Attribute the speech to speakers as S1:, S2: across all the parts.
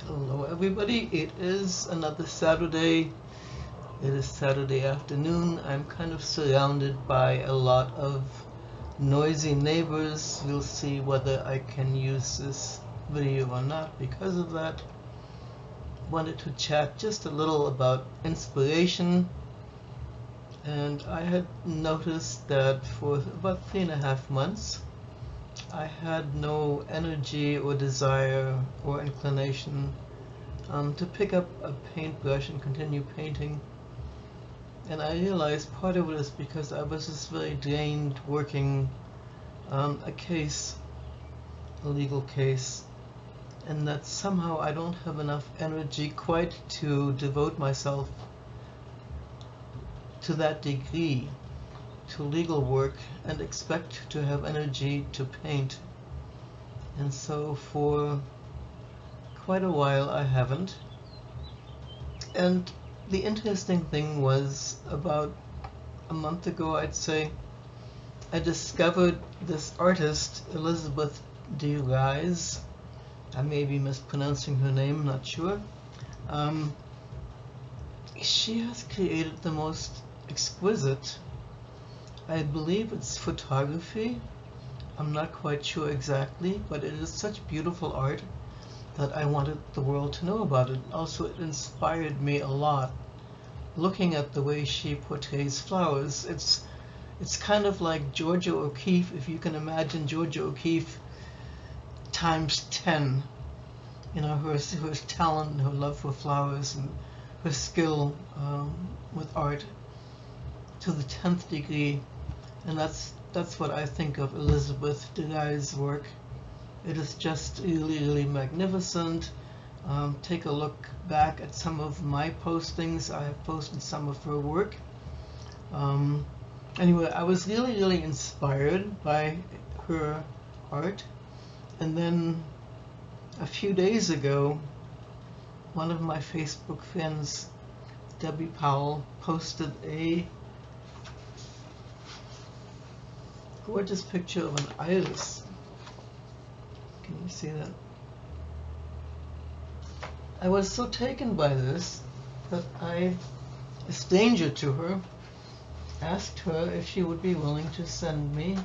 S1: Hello everybody, it is another Saturday. It is Saturday afternoon. I'm kind of surrounded by a lot of noisy neighbors. We'll see whether I can use this video or not because of that. Wanted to chat just a little about inspiration. And I had noticed that for about 3.5 months I had no energy or desire or inclination to pick up a paintbrush and continue painting. And I realized part of it is because I was just very drained working a legal case, and that somehow I don't have enough energy quite to devote myself to that degree to legal work and expect to have energy to paint. And so for quite a while I haven't. And the interesting thing was, about a month ago I'd say, I discovered this artist, Elizabeth de Rise. I may be mispronouncing her name, not sure. She has created the most exquisite, I believe it's photography, I'm not quite sure exactly, but it is such beautiful art that I wanted the world to know about it. Also, it inspired me a lot looking at the way she portrays flowers. It's kind of like Georgia O'Keeffe, if you can imagine Georgia O'Keeffe times 10. You know, her talent and her love for flowers and her skill with art to the 10th degree. And that's what I think of Elizabeth de Rise's work. It is just really, really magnificent. Take a look back at some of my postings. I have posted some of her work. Anyway, I was really, really inspired by her art. And then a few days ago, one of my Facebook friends, Debbie Powell, posted a gorgeous picture of an iris. Can you see that? I was so taken by this that I, a stranger to her, asked her if she would be willing to send me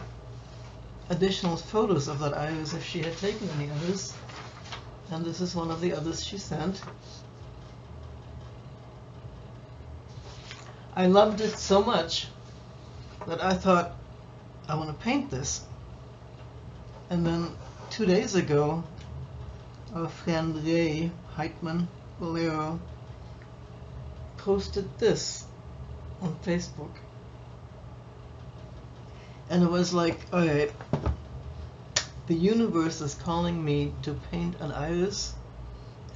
S1: additional photos of that iris if she had taken any others. And this is one of the others she sent. I loved it so much that I thought, I want to paint this. And then 2 days ago, our friend Ray Heitman Valero posted this on Facebook. And it was like, alright, the universe is calling me to paint an iris,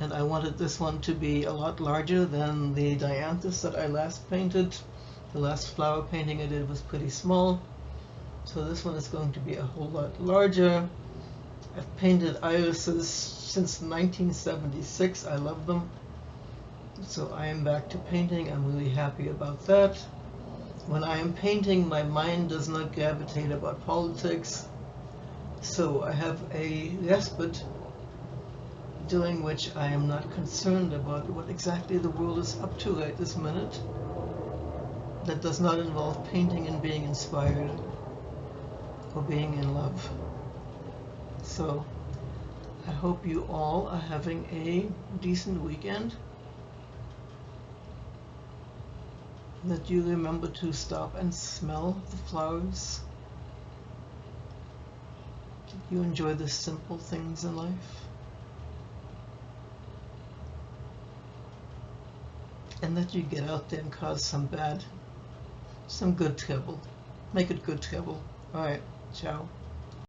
S1: and I wanted this one to be a lot larger than the dianthus that I last painted. The last flower painting I did was pretty small, so this one is going to be a whole lot larger. I've painted irises since 1976. I love them. So I am back to painting. I'm really happy about that. When I am painting, my mind does not gravitate about politics. So I have a respite during which I am not concerned about what exactly the world is up to right this minute. That does not involve painting and being inspired or being in love. So I hope you all are having a decent weekend, that you remember to stop and smell the flowers, that you enjoy the simple things in life, and that you get out there and cause some good trouble. Make it good trouble. Alright, ciao.